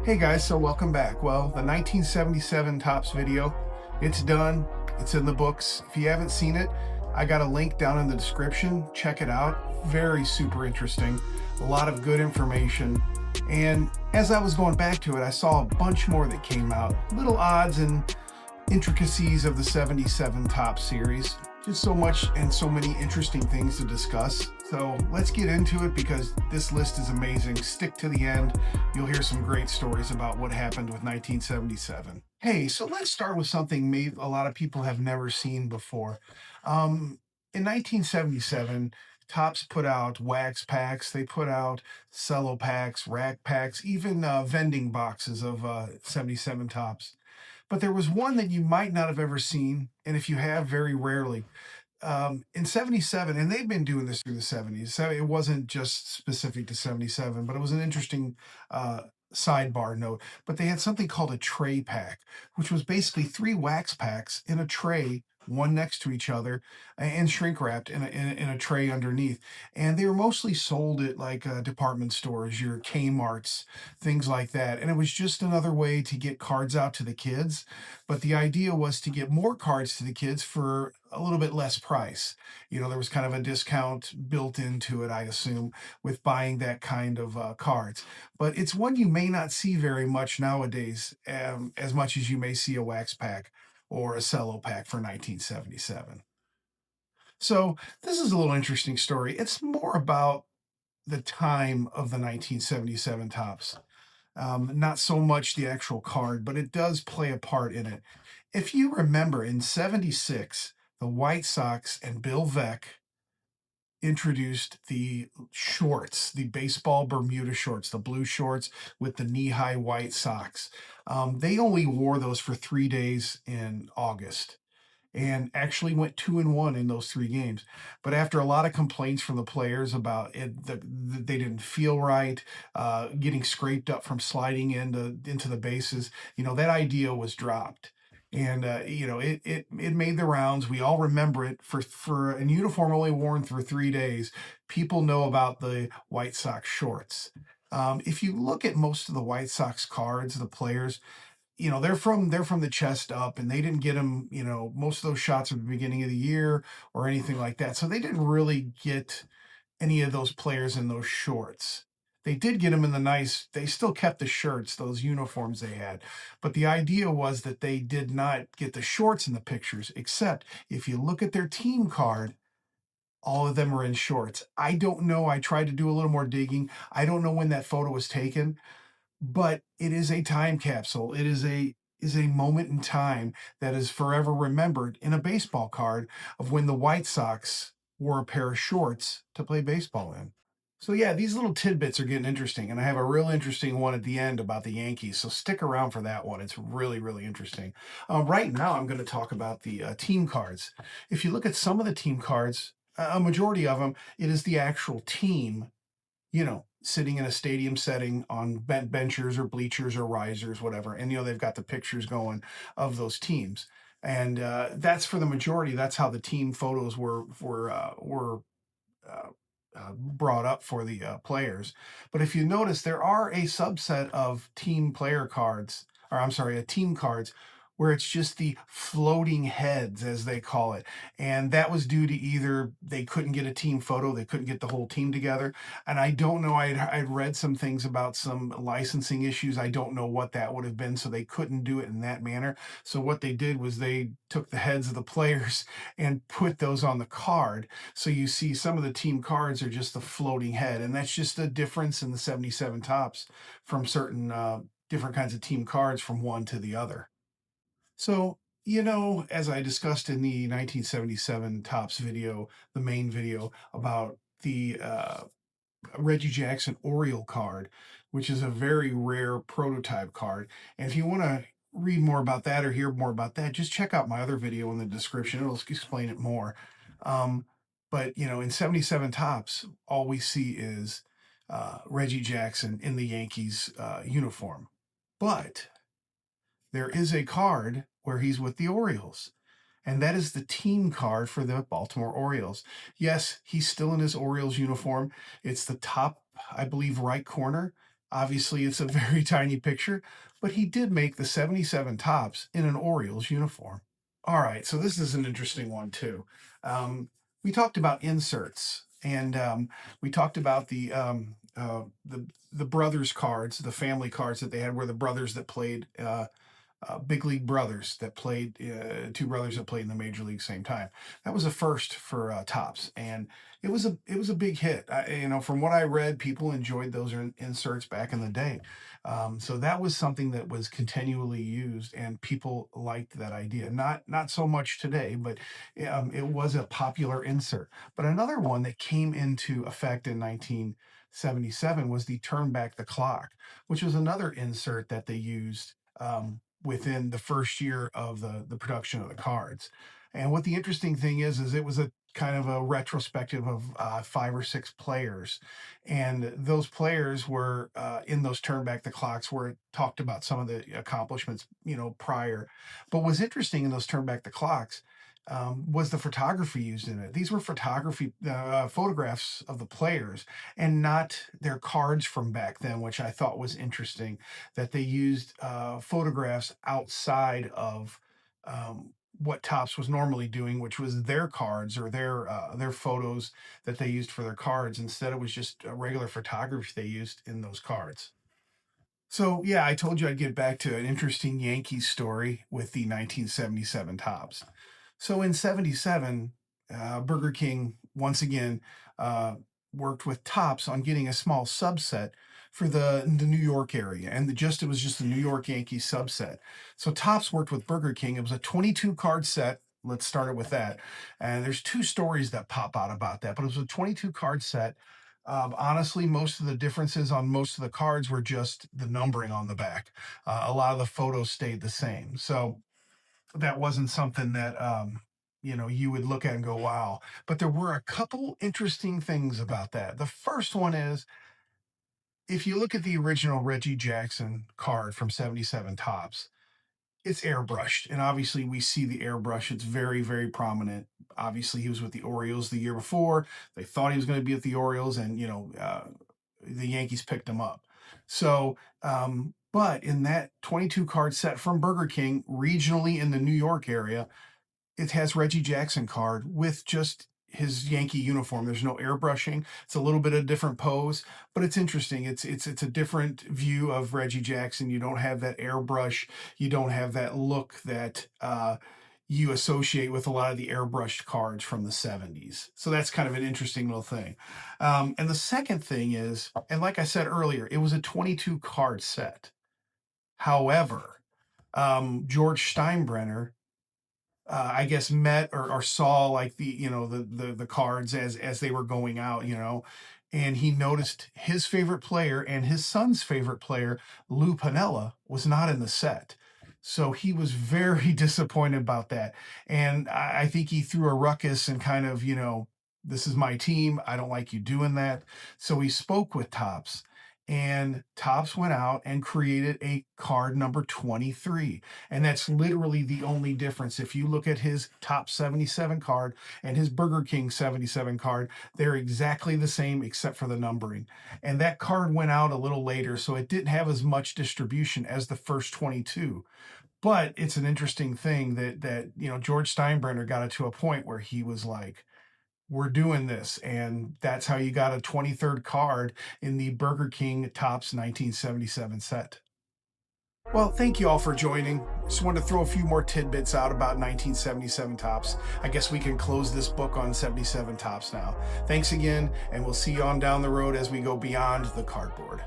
Hey guys, so welcome back. Well, the 1977 Tops video, it's done. It's in the books. If you haven't seen it, I got a link down in the description. Check it out. Very super interesting. A lot of good information. And as I was going back to it, I saw a bunch more that came out. Little odds and intricacies of the 77 Top series. Just so much and so many interesting things to discuss. So let's get into it because this list is amazing. Stick to the end. You'll hear some great stories about what happened with 1977. Hey, so let's start with something maybe a lot of people have never seen before. In 1977, Tops put out wax packs, they put out cello packs, rack packs, even vending boxes of 77 Tops. But there was one that you might not have ever seen, and if you have, very rarely. In 77, and they've been doing this through the 70s, so it wasn't just specific to 77, but it was an interesting sidebar note. But they had something called a tray pack, which was basically three wax packs in a tray, one next to each other, and shrink wrapped in a tray underneath. And they were mostly sold at like department stores, your Kmart's, things like that. And it was just another way to get cards out to the kids. But the idea was to get more cards to the kids for a little bit less price. You know, there was kind of a discount built into it, I assume, with buying that kind of cards. But it's one you may not see very much nowadays, as much as you may see a wax pack or a cello pack for 1977. So this is a little interesting story. It's more about the time of the 1977 Tops. Not so much the actual card, but it does play a part in it. If you remember, in 76, the White Sox and Bill Veeck introduced the shorts, the baseball Bermuda shorts, the blue shorts with the knee-high white socks. They only wore those for 3 days in August and actually went 2-1 in those three games. But after a lot of complaints from the players about it, they didn't feel right, getting scraped up from sliding into the bases, that idea was dropped. And it made the rounds. We all remember it for a uniform only worn for 3 days. People know about the White Sox shorts. If you look at most of the White Sox cards, the players, they're from the chest up, and they didn't get them, most of those shots at the beginning of the year or anything like that. So they didn't really get any of those players in those shorts. They did get them in they still kept the shirts, those uniforms they had. But the idea was that they did not get the shorts in the pictures, except if you look at their team card, all of them are in shorts. I don't know. I tried to do a little more digging. I don't know when that photo was taken, but it is a time capsule. It is a moment in time that is forever remembered in a baseball card of when the White Sox wore a pair of shorts to play baseball in. So yeah, these little tidbits are getting interesting, and I have a real interesting one at the end about the Yankees. So stick around for that one. It's really, really interesting. Right now, I'm going to talk about the team cards. If you look at some of the team cards, a majority of them, it is the actual team, sitting in a stadium setting on benchers or bleachers or risers, whatever. And, they've got the pictures going of those teams. And that's for the majority. That's how the team photos were uh, brought up for the players. But if you notice, there are a subset of team player cards, or I'm sorry, team cards, where it's just the floating heads, as they call it. And that was due to either they couldn't get a team photo, they couldn't get the whole team together. And I don't know, I'd read some things about some licensing issues. I don't know what that would have been, so they couldn't do it in that manner. So what they did was they took the heads of the players and put those on the card. So you see some of the team cards are just the floating head, and that's just a difference in the 77 Tops from certain different kinds of team cards from one to the other. So, as I discussed in the 1977 Tops video, the main video about the Reggie Jackson Oriole card, which is a very rare prototype card. And if you want to read more about that or hear more about that, just check out my other video in the description. It'll explain it more. Um, but, in 77 Tops, all we see is Reggie Jackson in the Yankees uniform. But there is a card where he's with the Orioles, and that is the team card for the Baltimore Orioles. Yes, he's still in his Orioles uniform. It's the top, I believe, right corner. Obviously, it's a very tiny picture, but he did make the 77 tops in an Orioles uniform. All right, so this is an interesting one too. We talked about inserts, and we talked about the brothers cards, the family cards that they had, were the brothers that played big league brothers that played two brothers that played in the major league same time. That was a first for tops, and it was a big hit. From what I read, people enjoyed those inserts back in the day. So that was something that was continually used, and people liked that idea. Not so much today, but it was a popular insert. But another one that came into effect in 1977 was the turn back the clock, which was another insert that they used within the first year of the production of the cards. And what the interesting thing is it was a kind of a retrospective of five or six players, and those players were in those turn back the clocks where it talked about some of the accomplishments prior. But what's interesting in those turn back the clocks was the photography used in it. These were photography photographs of the players and not their cards from back then, which I thought was interesting, that they used photographs outside of what Topps was normally doing, which was their cards or their photos that they used for their cards. Instead, it was just regular photography they used in those cards. So yeah, I told you I'd get back to an interesting Yankees story with the 1977 Topps. So in 77, Burger King once again uh, worked with Topps on getting a small subset for the New York area. And it was just the New York Yankees subset. So Topps worked with Burger King. It was a 22 card set. Let's start it with that. And there's two stories that pop out about that, but it was a 22 card set. Honestly, most of the differences on most of the cards were just the numbering on the back. A lot of the photos stayed the same. So that wasn't something that you would look at and go, wow. But there were a couple interesting things about that. The first one is, if you look at the original Reggie Jackson card from 77 Tops, it's airbrushed. And obviously we see the airbrush. It's very, very prominent. Obviously he was with the Orioles the year before. They thought he was going to be at the Orioles, and the Yankees picked him up. So but in that 22 card set from Burger King, regionally in the New York area, it has Reggie Jackson card with just his Yankee uniform. There's no airbrushing. It's a little bit of a different pose, but it's interesting. It's a different view of Reggie Jackson. You don't have that airbrush. You don't have that look that you associate with a lot of the airbrushed cards from the 70s. So that's kind of an interesting little thing. And the second thing is, and like I said earlier, it was a 22 card set. However, George Steinbrenner, I guess, met or saw like the cards as they were going out, and he noticed his favorite player and his son's favorite player, Lou Piniella, was not in the set. So he was very disappointed about that. And I think he threw a ruckus and kind of, this is my team. I don't like you doing that. So he spoke with Topps, and Topps went out and created a card number 23. And that's literally the only difference. If you look at his top 77 card and his Burger King 77 card, they're exactly the same except for the numbering. And that card went out a little later, so it didn't have as much distribution as the first 22. But it's an interesting thing that George Steinbrenner got it to a point where he was like, we're doing this. And that's how you got a 23rd card in the Burger King Topps 1977 set. Well, thank you all for joining. Just wanted to throw a few more tidbits out about 1977 Topps. I guess we can close this book on 77 Topps now. Thanks again, and we'll see you on down the road as we go beyond the cardboard.